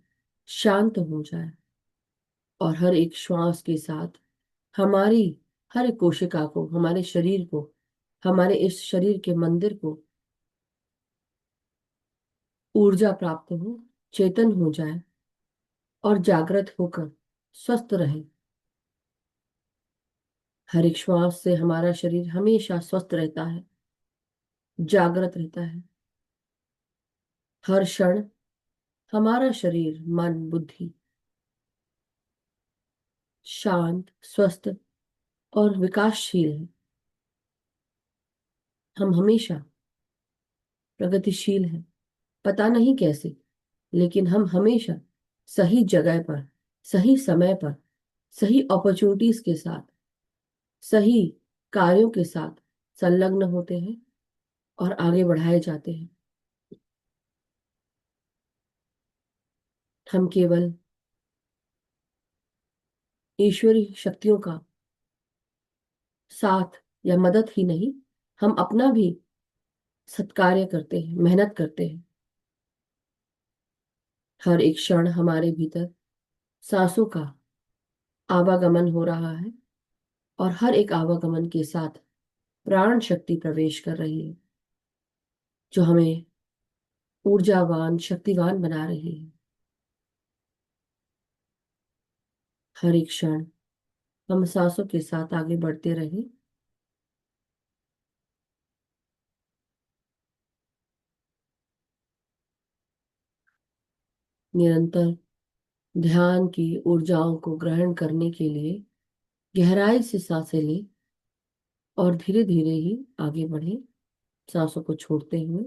शांत हो जाए। और हर एक श्वास के साथ हमारी हर एक कोशिका को, हमारे शरीर को, हमारे इस शरीर के मंदिर को ऊर्जा प्राप्त हो, चेतन हो जाए और जागृत होकर स्वस्थ रहे। हर एक श्वास से हमारा शरीर हमेशा स्वस्थ रहता है, जागृत रहता है। हर क्षण हमारा शरीर, मन, बुद्धि शांत, स्वस्थ और विकासशील है। हम हमेशा प्रगतिशील हैं, पता नहीं कैसे, लेकिन हम हमेशा सही जगह पर, सही समय पर, सही अपॉर्चुनिटीज के साथ, सही कार्यों के साथ संलग्न होते हैं और आगे बढ़ाए जाते हैं। हम केवल ईश्वरी शक्तियों का साथ या मदद ही नहीं, हम अपना भी सत्कार्य करते हैं, मेहनत करते हैं। हर एक क्षण हमारे भीतर सांसों का आवागमन हो रहा है और हर एक आवागमन के साथ प्राण शक्ति प्रवेश कर रही है, जो हमें ऊर्जावान, शक्तिवान बना रही है। हर एक क्षण हम सांसों के साथ आगे बढ़ते रहे। निरंतर ध्यान की ऊर्जाओं को ग्रहण करने के लिए गहराई से सांसें लें और धीरे धीरे ही आगे बढ़े, सांसों को छोड़ते हुए।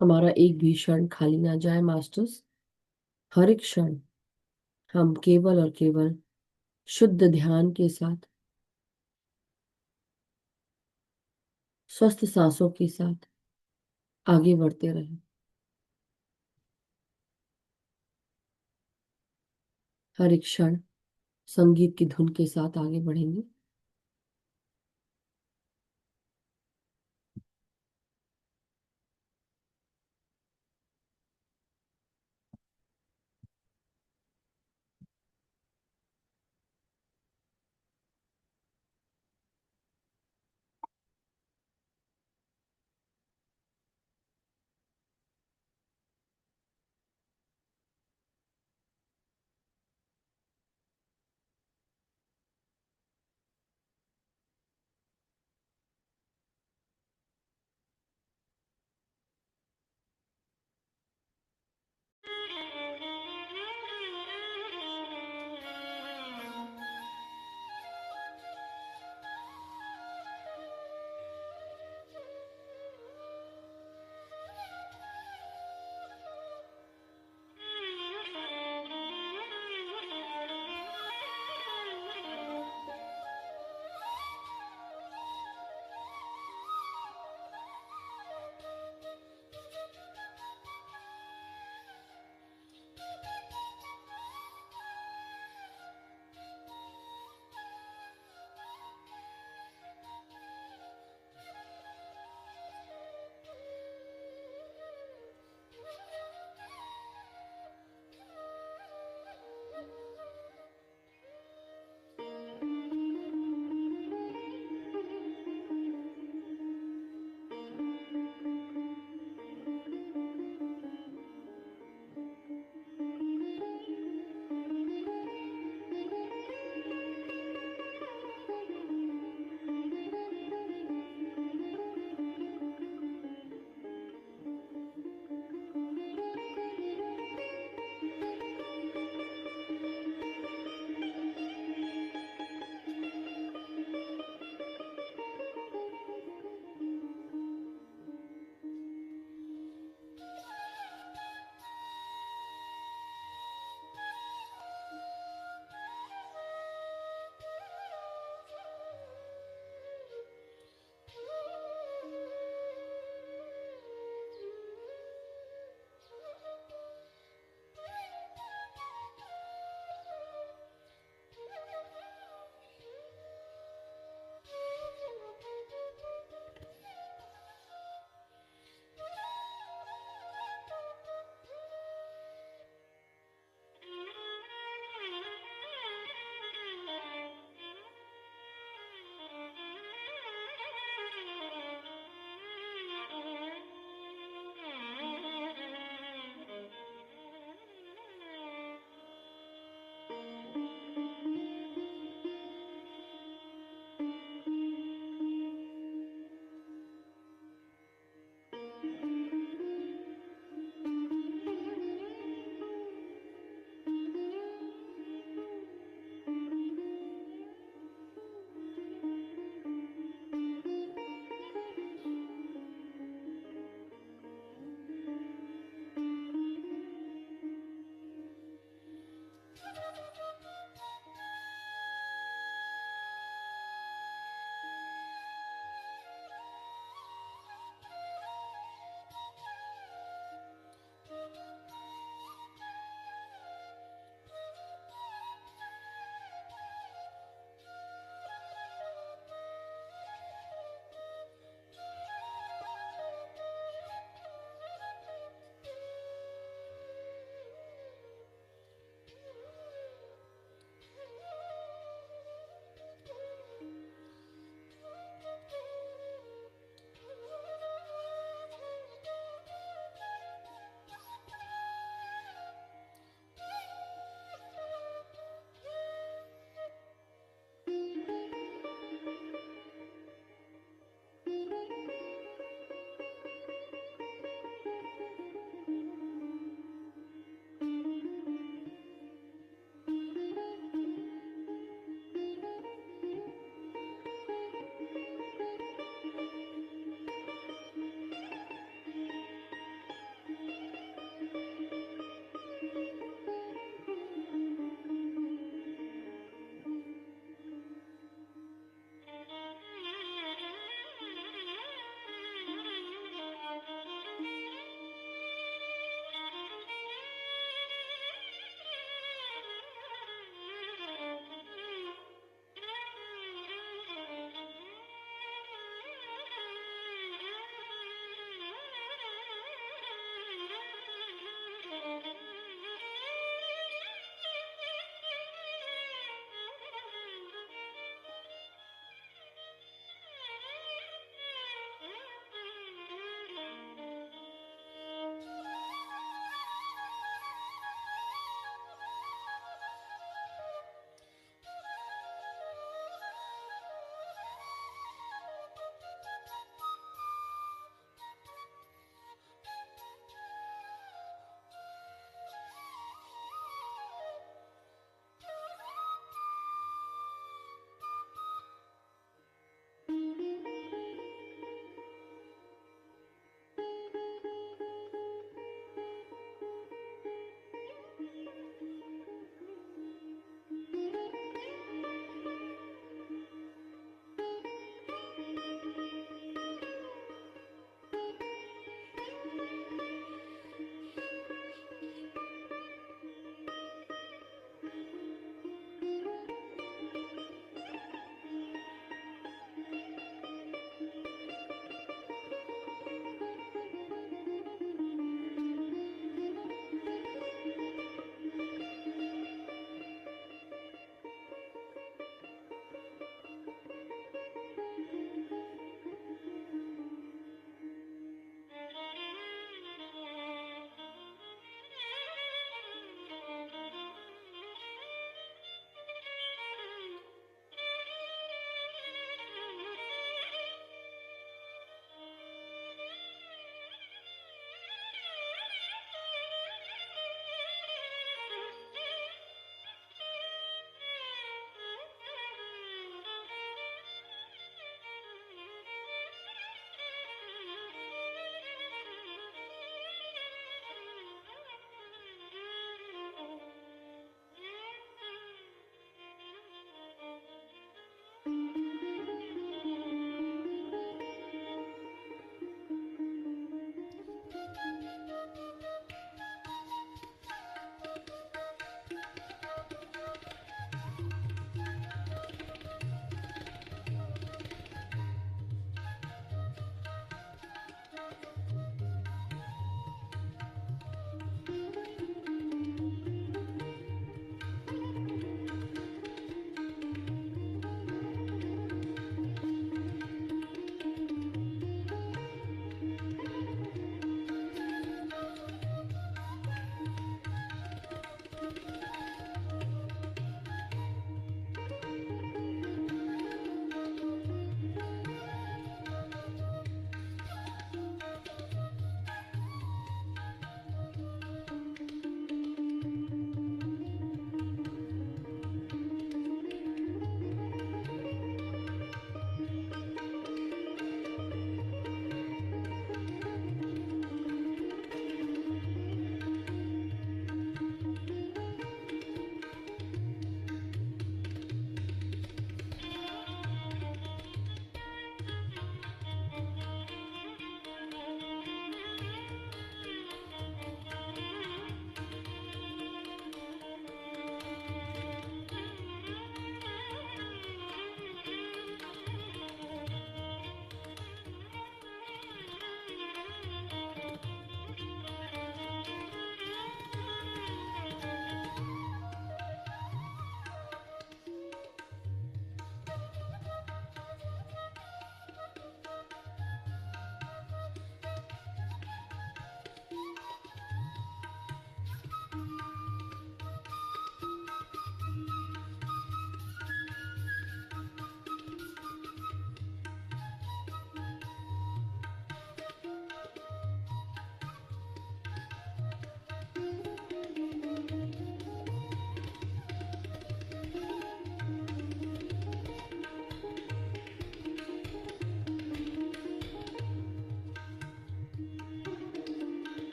हमारा एक भी क्षण खाली ना जाए मास्टर्स। हर एक क्षण हम केवल और केवल शुद्ध ध्यान के साथ, स्वस्थ सांसों के साथ आगे बढ़ते रहे। हर एक क्षण संगीत की धुन के साथ आगे बढ़ेंगे।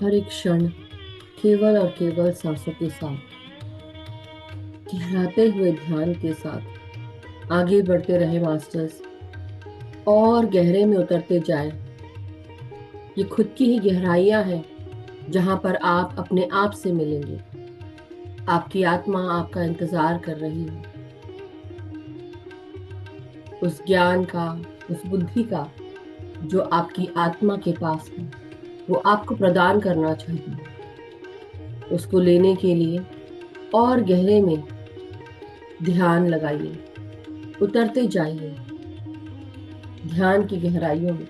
हर एक क्षण केवल और केवल सांसों के साथ, गहराते हुए ध्यान के साथ आगे बढ़ते रहे मास्टर्स, और गहरे में उतरते जाए। ये खुद की ही गहराइयां हैं जहां पर आप अपने आप से मिलेंगे। आपकी आत्मा आपका इंतजार कर रही है, उस ज्ञान का, उस बुद्धि का जो आपकी आत्मा के पास है, वो आपको प्रदान करना चाहती है। उसको लेने के लिए और गहरे में ध्यान लगाइए, उतरते जाइए ध्यान की गहराइयों में।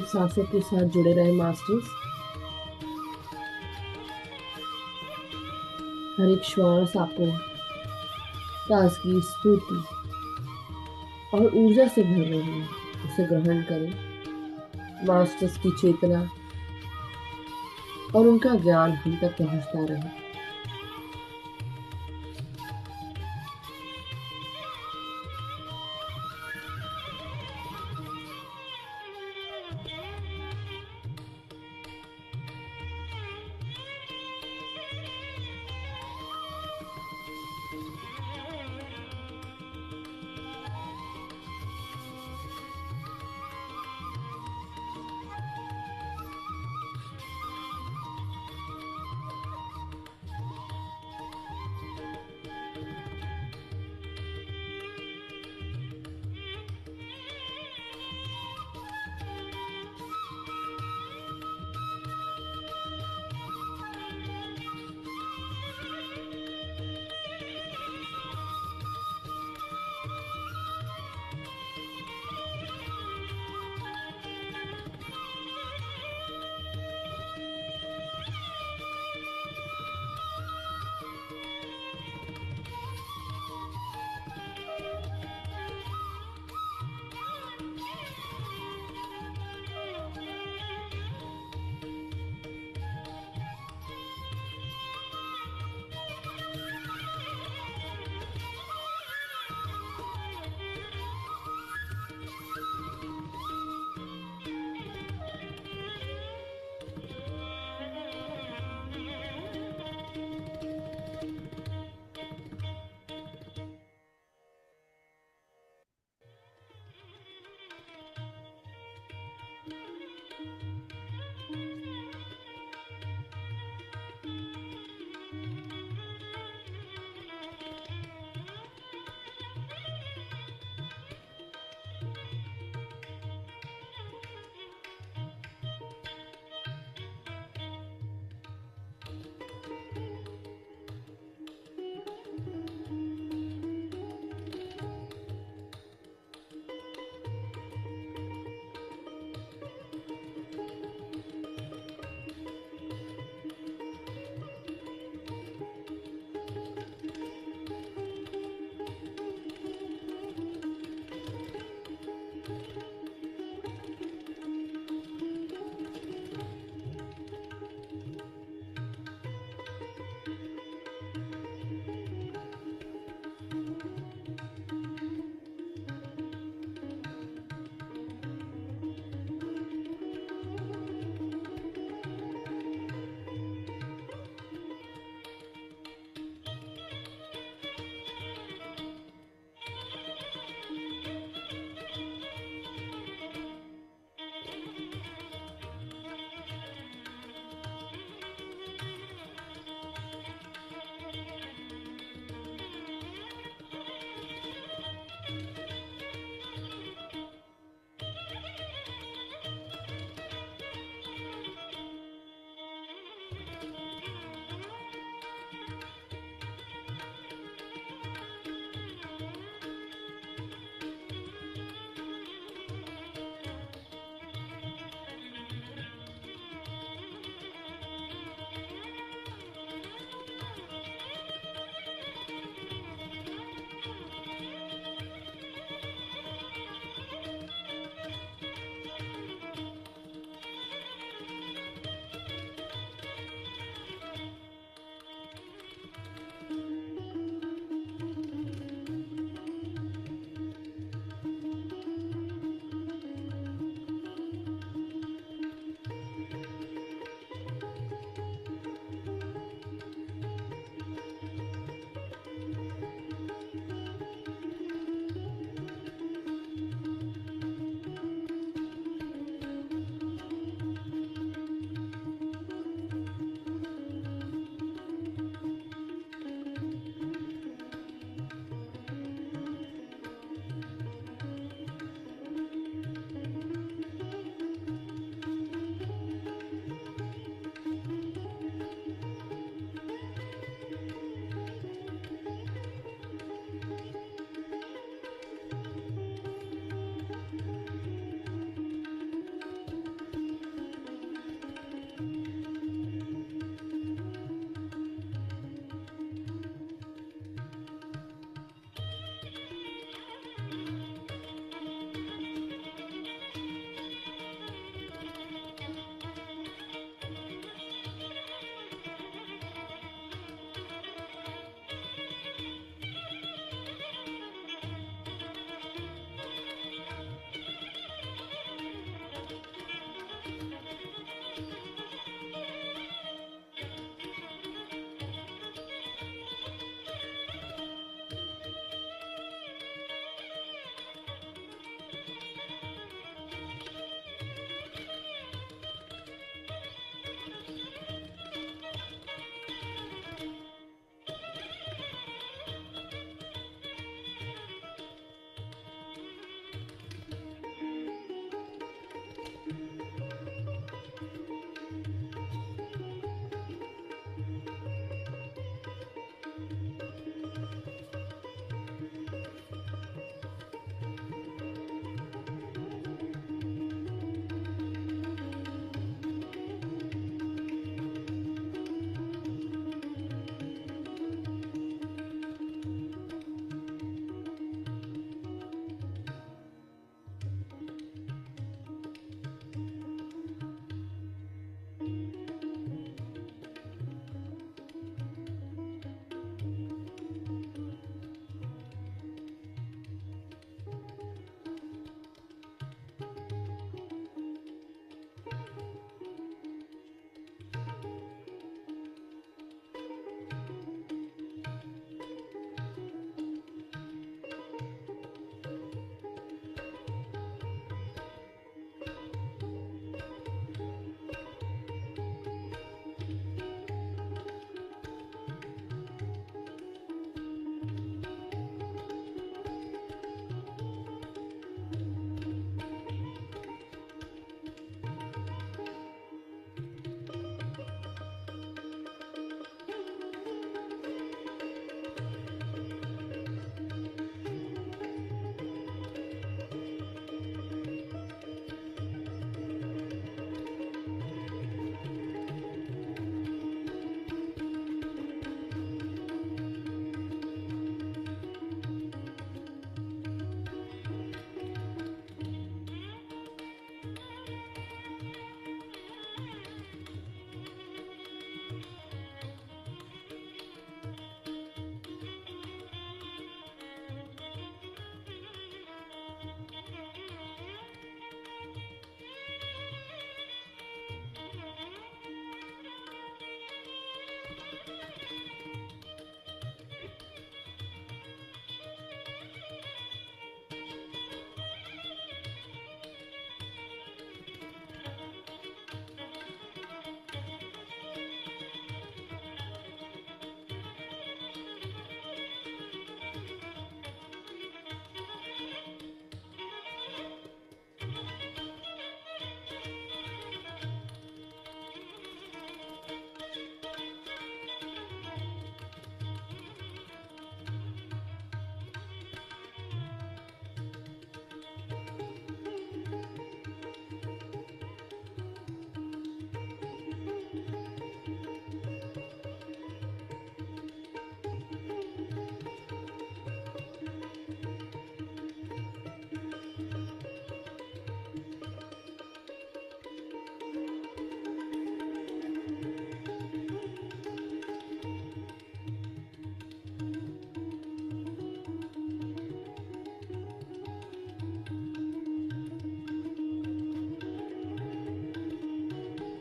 सांसों के साथ जुड़े रहे मास्टर्स। हर एक श्वास आपको ताजगी, स्फूर्ति और ऊर्जा से भर रही है। उसे ग्रहण करें। मास्टर्स की चेतना और उनका ज्ञान हम तक पहुंचता रहे।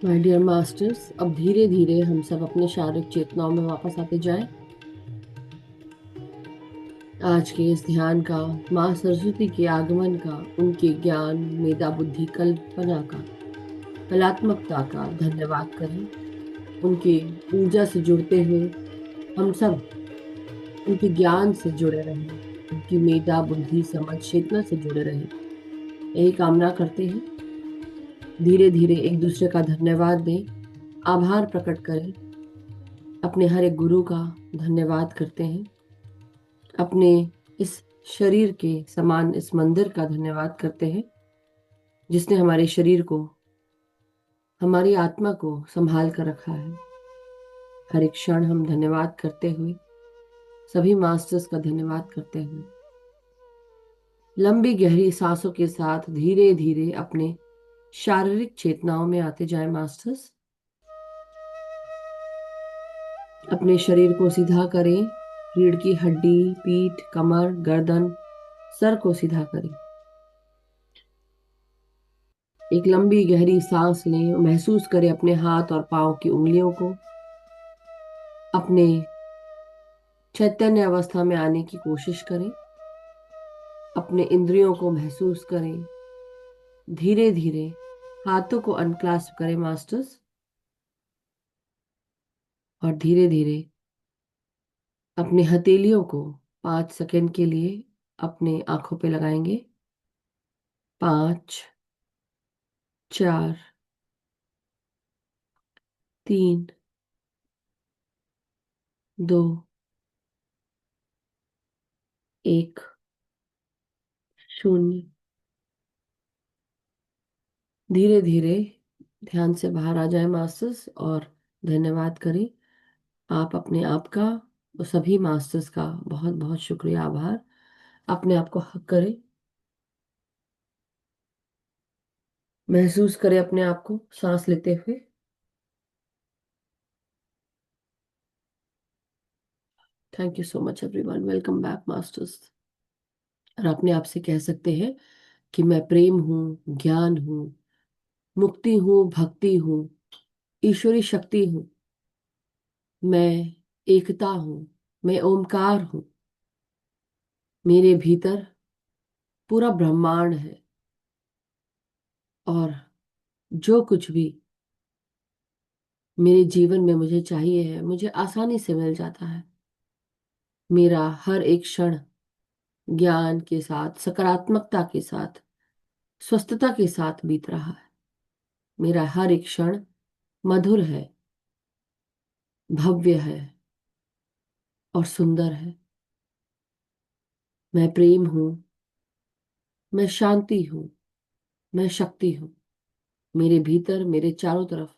माय डियर मास्टर्स, अब धीरे धीरे हम सब अपने शारीरिक चेतनाओं में वापस आते जाएं। आज के इस ध्यान का, माँ सरस्वती के आगमन का, उनके ज्ञान, मेधा, बुद्धि, कल्पना का, कलात्मकता का धन्यवाद करें। उनकी ऊर्जा से जुड़ते हुए हम सब उनके ज्ञान से जुड़े रहें, उनकी मेधा, बुद्धि, समझ, चेतना से जुड़े रहें, यही कामना करते हैं। धीरे धीरे एक दूसरे का धन्यवाद दें, आभार प्रकट करें, अपने हर एक गुरु का धन्यवाद करते हैं, अपने इस शरीर के समान इस मंदिर का धन्यवाद करते हैं जिसने हमारे शरीर को, हमारी आत्मा को संभाल कर रखा है। हर एक क्षण हम धन्यवाद करते हुए, सभी मास्टर्स का धन्यवाद करते हुए, लंबी गहरी सांसों के साथ धीरे धीरे अपने शारीरिक चेतनाओं में आते जाएं मास्टर्स। अपने शरीर को सीधा करें, रीढ़ की हड्डी, पीठ, कमर, गर्दन, सर को सीधा करें। एक लंबी गहरी सांस लें, महसूस करें अपने हाथ और पांव की उंगलियों को। अपने चैतन्य अवस्था में आने की कोशिश करें, अपने इंद्रियों को महसूस करें। धीरे धीरे हाथों को अनक्लास्प करें मास्टर्स, और धीरे धीरे अपने हथेलियों को 5 सेकंड के लिए अपने आंखों पे लगाएंगे। 5, 4, 3, 2, 1, 0। धीरे धीरे ध्यान से बाहर आ जाए मास्टर्स, और धन्यवाद करें आप अपने आप का, और सभी मास्टर्स का बहुत बहुत शुक्रिया, आभार। अपने आप को हक करें, महसूस करें अपने आप को सांस लेते हुए। Thank you so much everyone, welcome back masters. और अपने आप से कह सकते हैं कि मैं प्रेम हूँ, ज्ञान हूँ, मुक्ति हूँ, भक्ति हूँ, ईश्वरी शक्ति हूँ, मैं एकता हूँ, मैं ओमकार हूँ, मेरे भीतर पूरा ब्रह्मांड है, और जो कुछ भी मेरे जीवन में मुझे चाहिए है मुझे आसानी से मिल जाता है। मेरा हर एक क्षण ज्ञान के साथ, सकारात्मकता के साथ, स्वस्थता के साथ बीत रहा है। मेरा हर एक क्षण मधुर है, भव्य है और सुंदर है। मैं प्रेम हूँ, मैं शांति हूँ, मैं शक्ति हूँ। मेरे भीतर, मेरे चारों तरफ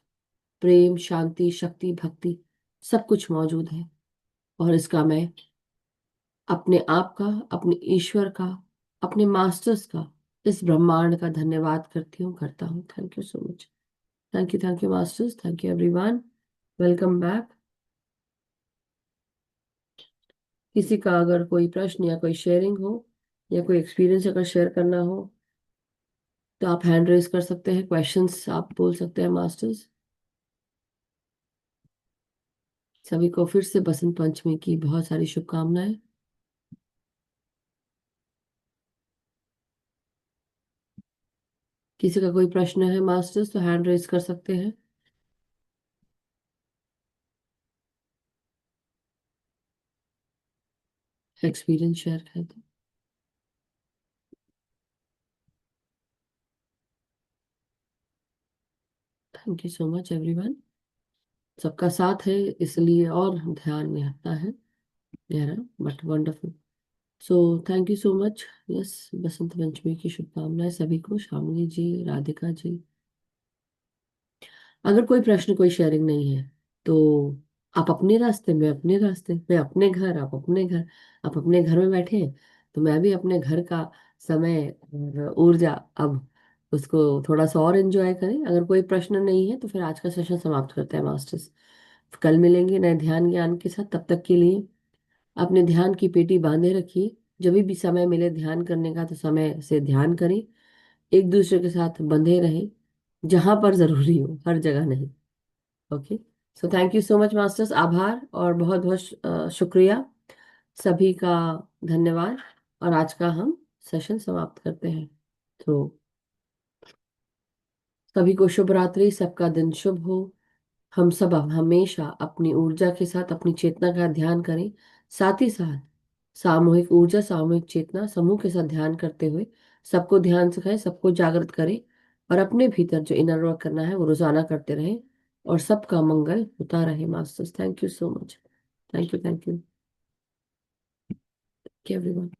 प्रेम, शांति, शक्ति, भक्ति सब कुछ मौजूद है, और इसका मैं अपने आप का, अपने ईश्वर का, अपने मास्टर्स का, इस ब्रह्मांड का धन्यवाद करती हूँ, करता हूँ। Thank you so much. Thank you masters, thank you everyone, welcome back. किसी का अगर कोई प्रश्न या कोई शेयरिंग हो, या कोई एक्सपीरियंस अगर शेयर करना हो, तो आप हैंड रेज कर सकते हैं, क्वेश्चंस आप बोल सकते हैं मास्टर्स। सभी को फिर से बसंत पंचमी की बहुत सारी शुभकामनाएं। किसी का कोई प्रश्न है मास्टर्स तो हैंड रेज कर सकते हैं, एक्सपीरियंस शेयर है तो। Thank you so much everyone. सबका साथ है इसलिए और ध्यान में आता है गहरा, but wonderful. So thank you so much. Yes, Basant Panchami की शुभकामनाएं सभी को। शामिनी जी, राधिका जी। अगर कोई प्रश्न, कोई शेयरिंग नहीं है, तो आप अपने रास्ते, मैं अपने रास्ते, मैं अपने घर, आप अपने घर। आप अपने घर में बैठे हैं तो मैं भी अपने घर का समय और ऊर्जा, अब उसको थोड़ा सा और एंजॉय करें। अगर कोई प्रश्न नहीं है तो फिर आज का सेशन समाप्त करते हैं मास्टर्स। कल मिलेंगे नए ध्यान ज्ञान के साथ। तब तक के लिए अपने ध्यान की पेटी बांधे रखिए। जब भी समय मिले ध्यान करने का तो समय से ध्यान करें, एक दूसरे के साथ बंधे रहें, जहां पर जरूरी हो, हर जगह नहीं। Okay. So thank you so much masters, आभार और बहुत बहुत शुक्रिया सभी का, धन्यवाद। और आज का हम सेशन समाप्त करते हैं। तो सभी को शुभ रात्रि, सबका दिन शुभ हो। हम सब हमेशा अपनी ऊर्जा के साथ अपनी चेतना का ध्यान करें। साथ ही साथ सामूहिक ऊर्जा, सामूहिक चेतना, समूह के साथ ध्यान करते हुए सबको ध्यान सिखाएं, सबको जागृत करें। और अपने भीतर जो इनर वर्क करना है वो रोजाना करते रहें। और सबका मंगल होता रहे masters. Thank you so much. Thank you, thank you everyone.